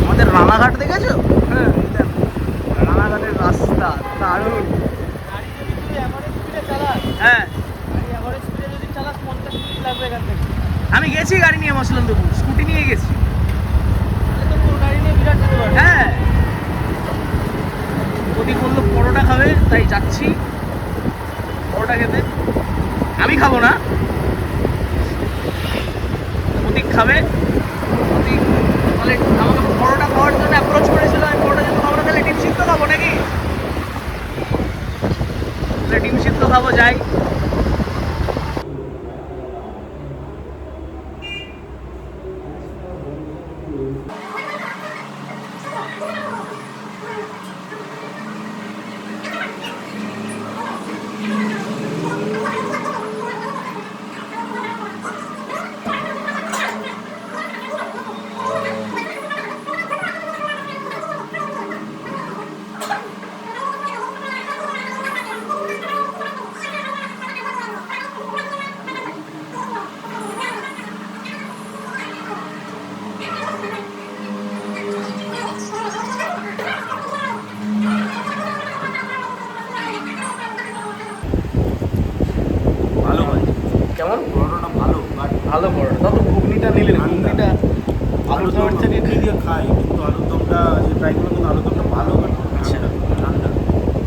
আমাদের রানাঘাট দেখেছো? হ্যাঁ, রানাঘাটের রাস্তা দারুণ। হ্যাঁ, আমি গেছি গাড়ি নিয়ে মসলন্দপুর, স্কুটি নিয়ে গেছি। হ্যাঁ, প্রদীপ বললো পরোটা খাবে, তাই যাচ্ছি পরোটা খেতে। আমি খাবো না, প্রদীপ খাবে। প্রদীপ বলে আমাকে পরোটা খাওয়ার জন্য অ্যাপ্রোচ করেছিল, আমি পরোটা যেহেতু খাবো না, তাহলে ডিম সিদ্ধ খাবো নাকি? তাহলে ডিম সিদ্ধ খাবো, যাই। কেমন পরোটাটা? ভালো, ভালো পরোটা। তাও তো ঘুগনিটা নিলে না, ঘুগনিটা আলুর থেকে দিয়ে খাই, কিন্তু আলুর দমটা যে ট্রাই করলাম, কিন্তু আলুর দমটা ভালো, বাট আচ্ছা ঠান্ডা।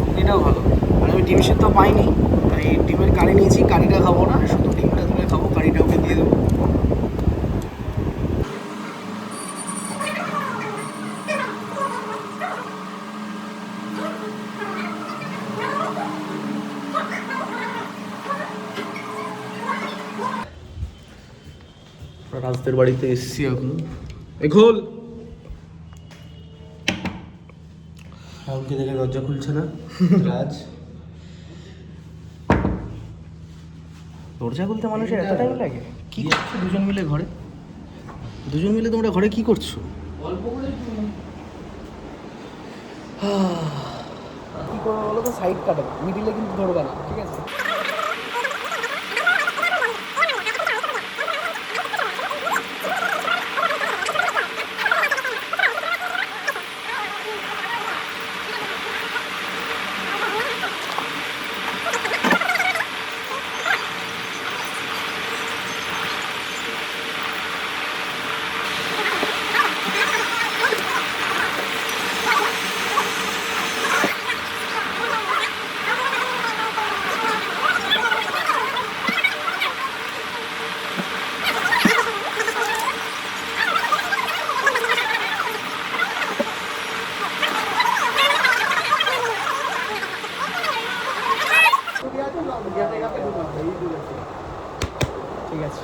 ঘুগনিটাও ভালো। আর আমি ডিম সিদ্ধ পাইনি, তাই ডিমের কারি নিয়েছি। কারিটা খাবো না, শুধু ডিমটা তুলে খাবো, কারিটা ওকে দিয়ে দেবো। রাজদের বাড়িতে এসছি এখন। এখোল রাহুলকে দেখে দরজা খুলছে না রাজ। দরজা খুলতে মানুষের এত টাইম লাগে? কি করছো দুজন মিলে ঘরে? দুজন মিলে তোমরা ঘরে কি করছো? কি করবো বলো তো? সাইড কাটাবে, মিডিলে কিন্তু ধরবে না, ঠিক আছে? ঠিক আছে।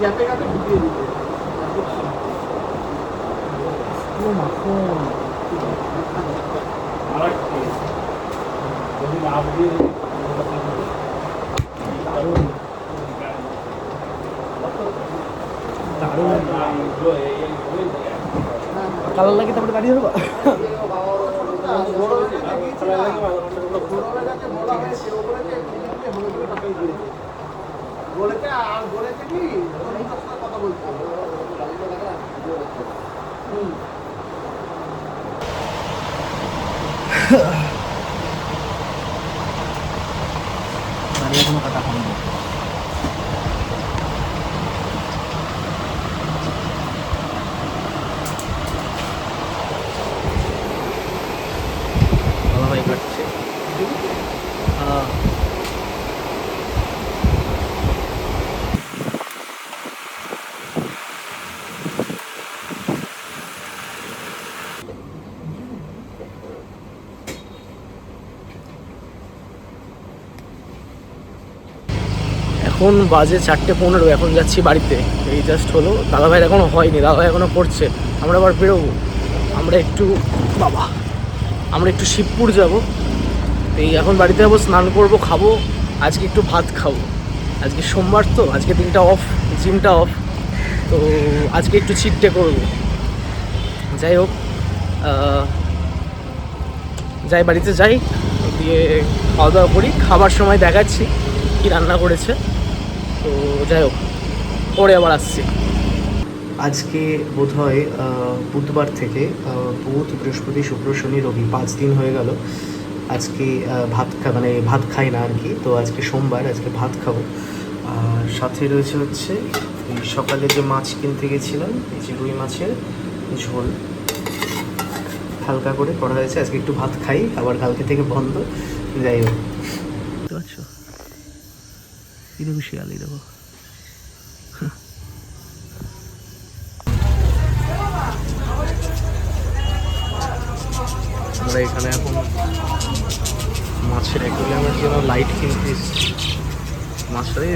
গ্যাপে গ্যাপে ঢুকিয়ে দিতে মাখন কালার লাগে, তারপরে গাড়ি ধরবা। এখনো কাটা হয়নি। ভাই কাটছে। হ্যাঁ, এখন বাজে 4:15। এখন যাচ্ছি বাড়িতে, এই জাস্ট হলো। দাদাভাইয়ের এখনও হয়নি, দাদাভাই এখনও পড়ছে। আমরা আবার বেরোবো, আমরা একটু শিবপুর যাব। এই এখন বাড়িতে যাবো, স্নান করবো, খাবো, আজকে একটু ভাত খাবো। আজকে সোমবার তো, আজকে দিনটা অফ, জিমটা অফ, তো আজকে একটু চিট ডে করবো। যাই হোক, যাই বাড়িতে যাই, দিয়ে খাওয়া দাওয়া করি, খাবার সময় দেখাচ্ছি কি রান্না করেছে। তো যাই হোক, পরে আবার আসছি। আজকে বোধহয় বুধবার থেকে বুধ, বৃহস্পতি, শুক্র, শনি, রবি 5 দিন হয়ে গেল। আজকে ভাত খাই না আর কি। তো আজকে সোমবার, আজকে ভাত খাবো। আর সাথে রয়েছে হচ্ছে এই সকালে যে মাছ কিনতে গেছিলাম, এই যে রুই মাছের ঝোল হালকা করে করা হয়েছে। আজকে একটু ভাত খাই, আবার কালকে থেকে বন্ধ। যাই হোক, বুঝতে পারছো, এই দেখো শিয়াল, এই দেখো। আমরা এখানে এখন মাছের অ্যাকোয়ারিয়ামের জন্য লাইট কিনতে এসেছি।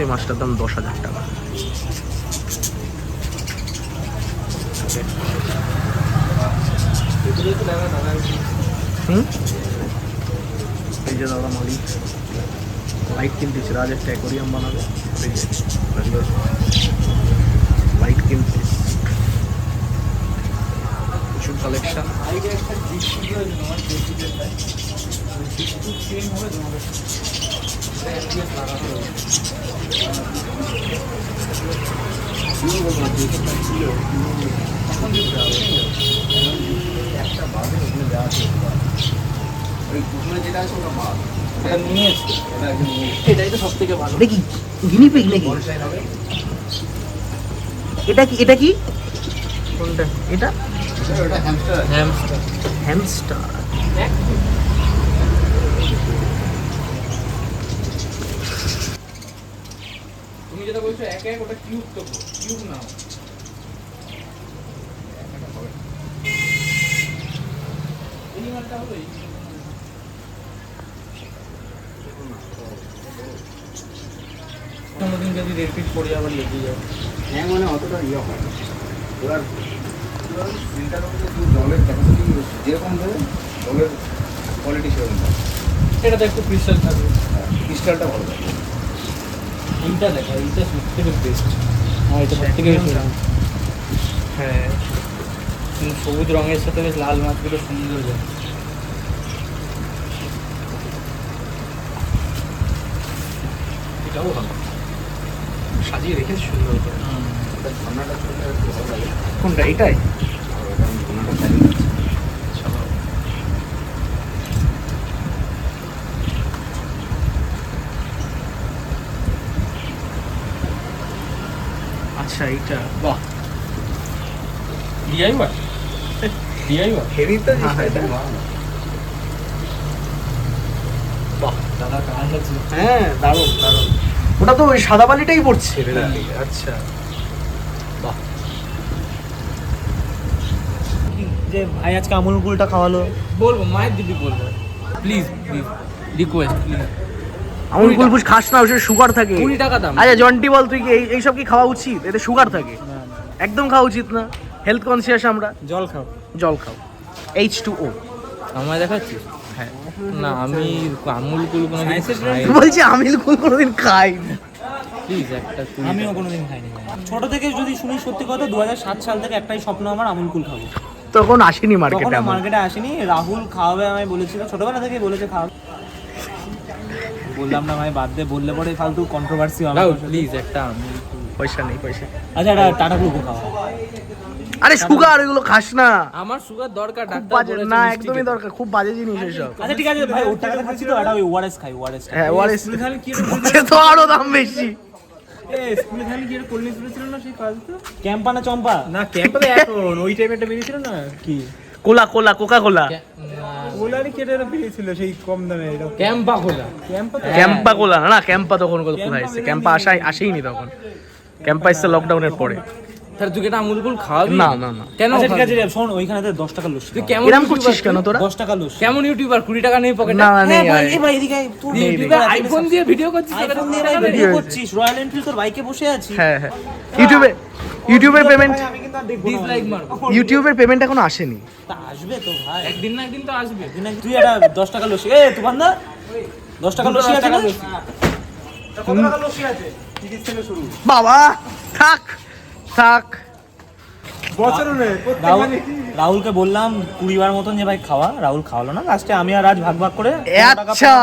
এই মাছটার দাম 10,000 টাকা। এই যে দাদা মালিক লাইট কিনতেছে, রাজ একটা অ্যাকোয়ারিয়াম বানাবে, লাইট কিনতে প্রচুর কালেকশন। এটাই তো সব থেকে ভালো। দেখি গিনিপিগ নাকি? এটা কি কোনটা? এটা হ্যামস্টার। তুমি যেটা বলছো এক ওটা কিউব, তো কিউব নাও। এই মালটা হলো কোনোদিন যদি 1.5 ফিট পড়ে আবার লেগে যাবে। হ্যাঁ, মানে অতটা ইয়ে হয় না। ওরা ফিল্টার জলের ক্যাপাসিটি যেরকম দেবে, জলের কোয়ালিটি সেরকম হবে। এটা তো একটু ক্রিস্টাল থাকবে, ক্রিস্টালটা ভালো থাকে। এইটা দেখা, এইটা সবথেকে বেস্ট। হ্যাঁ, এটা সবথেকে বেশি। হ্যাঁ, সবুজ রঙের সাথে বেশ লাল মাছগুলো সুন্দর যায়। এটাও ভালো, সাজিয়ে রেখেছে সুন্দর করে। ঠান্ডাটা চলতে একটু ভালো লাগে। কোনটা? এটাই ঠান্ডাটা চালিয়ে যাচ্ছে। আচ্ছা, এইটা বাহ, DIY হেভি তো জিনিসটা। বাহ, দাদা কাজ আছে। হ্যাঁ, দারুণ দারুণ। ওটা তো ওই সাদা বালিটাই পড়ছে। আচ্ছা, বাহ। যে ভাই আজকে আমুল কুলটা খাওয়ালো, বলবো মায়ের দিদি বলবো, please please request, please. Amul Kool ফুস খাস না, ওষুধ সুগার থাকে। 20 টাকা দাম। আচ্ছা জন্টি বল, তুই কি এইসব কি খাওয়া উচিত? এতে সুগার থাকে, একদম খাওয়া উচিত না। হেলথ কনসিয়াস আমরা। জল খাও। জল খাও, H2O। আমায় দেখাচ্ছিস? হ্যাঁ, না, আমি আমুল কুল কোনোদিন খাই। বলছি আমিল কুল কোনোদিন খাই না। প্লিজ একটা তুই। আমিও কোনোদিন খাইনি। ছোট থেকে যদি শুনি সত্যি কথা, 2007 সাল থেকে একটাই স্বপ্ন আমার, আমুল কুল খাবো। তখন আসেনি তখন মার্কেটে। মার্কেটে আসেনি, রাহুল খাওয়াবে আমায় বলেছিল, ছোটবেলা থেকে বলেছে খাওয়াবে। বললাম না ভাই বাদ দে, বললে পরে ফালতু কন্ট্রোভার্সি হবে। প্লিজ একটা আমুল কুল। পয়সা নেই, পয়সা। আচ্ছা, এটা টাটা গ্লুকো খাওয়া। আরে সুগার, এগুলো খাস না। আমার সুগার দরকার, খুব ডাক্তার বাজে বলেছে না, মিষ্টি একদমই খেতে। দরকার, খুব বাজে জিনিস এসব। আচ্ছা ঠিক আছে ভাই, ওর টাকাতে খাচ্ছি তো, এটা ওই ওআরএস খাই, ওআরএস। হ্যাঁ, ওআরএস তাহলে কি সে তো আরো দাম বেশি। স্কুলে খালি কি এটা কোল্ড ড্রিঙ্কস ছিল না সেই কাজ তো? ক্যাম্পা না চম্পা? না ক্যাম্পা তো এখন ওই টাইমে একটা বেরিয়েছিল না কি? কোলা, কোকা কোলা। ওলারই কি এটা বেরিয়েছিল সেই কম দামে, এটা ক্যাম্পা খোলা। ক্যাম্পা তো ক্যাম্পা কোলা না, ক্যাম্পা তখন কোথায় এসেছে? ক্যাম্পা আসেইনি তখন। ক্যাম্পা এসছে লকডাউনের পরে। তাহলে তুই কি এটা আমুল কুল খাওয়াবি? না না না। কেন? আচ্ছা ঠিক আছে শোন, ওইখানে 10 টাকা লস্যি। তুই কেমন এরকম করছিস কেন তোরা? 10 টাকা লস্যি। কেমন ইউটিউবার? 20 টাকা নেই পকেটে? না নেই। এই ভাই এদিকে আয়, তুই নেই, ইউটিউবে আইফোন দিয়ে ভিডিও করছিস? আইফোন দিয়ে ভাই ভিডিও করছিস, রয়্যাল এনফিল্ড তোর বাইকে বসে আছি। হ্যাঁ হ্যাঁ, ইউটিউবের পেমেন্ট, আমি কিন্তু আর দেখবো না। ডিসলাইক মার। ইউটিউবের পেমেন্ট এখনো আসেনি। তা আসবে তো ভাই, একদিন না একদিন তো আসবে। তুই একটা 10 টাকা লস্যি, এ তুফান দা 10 টাকা লস্যি আছে না? কত টাকা লস্যি আছে 30 থেকে শুরু বাবা থাক থাক। বছর নেই রাহুলকে বললাম 20 বার মতন যে ভাই খাওয়া, রাহুল খাওয়ালো না, লাস্টে আমি আর আজ ভাগ ভাগ করে আচ্ছা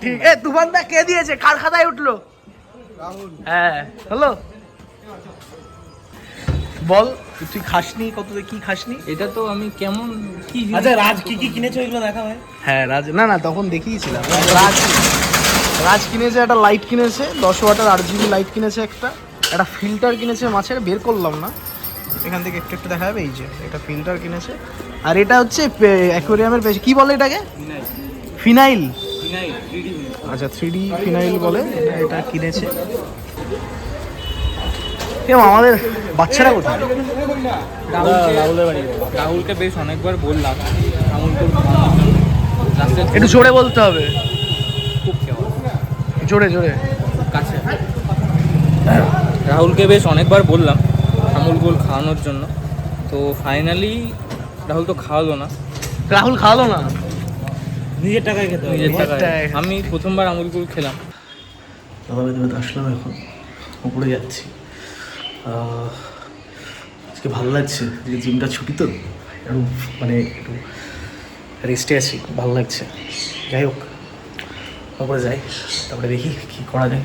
ঠিক। তুফানদা কে দিয়েছে, কার খাতায় উঠলো? হ্যাঁ হ্যালো বল, তুই খাসনি কত, কি খাসনি? এটা তো আমি কেমন কি আচ্ছা রাজ কি কি কিনেছো এগুলো দেখা ভাই। হ্যাঁ রাজ, না না তখন দেখিয়েছিলাম। রাজ কিনেছে একটা লাইট কিনেছে, 10 ওয়াটের RGB লাইট কিনেছে, একটা ফিল্টার কিনেছে মাছের, বের করলাম না, এখান থেকে একটু একটু দেখা যাবে, এই যে এটা ফিল্টার কিনেছে। আর এটা হচ্ছে অ্যাকোয়ারিয়ামের পেছে, কি বলে এটাকে? ফিনাইল। আচ্ছা 3D ফিনাইল বলে, এটা কিনেছে। আমাদের বাচ্চারা কোথায়? রাহুলের বাড়ি। রাহুলকে বেশ অনেকবার বললাম আমুলকুল একটু জোরে বলতে হবে, খুব কেমন জোরে জোরে কাছে। রাহুলকে বেশ অনেকবার বললাম আমুলকুল খাওয়ানোর জন্য, তো ফাইনালি রাহুল তো খাওয়ালো না। রাহুল খাওয়ালো না, নিজের টাকায় খেতে হবে। নিজের টাকায়। টাকায়। আমি প্রথমবার আমুলকুল খেলাম। দাদা বেদে আসলাম, এখন উপরে যাচ্ছি। আজকে ভালো লাগছে যে জিমটা ছুটি তো, একটু মানে একটু রেস্টে আছি, ভালো লাগছে। যাই হোক উপরে যাই, তারপরে দেখি কী করা যায়।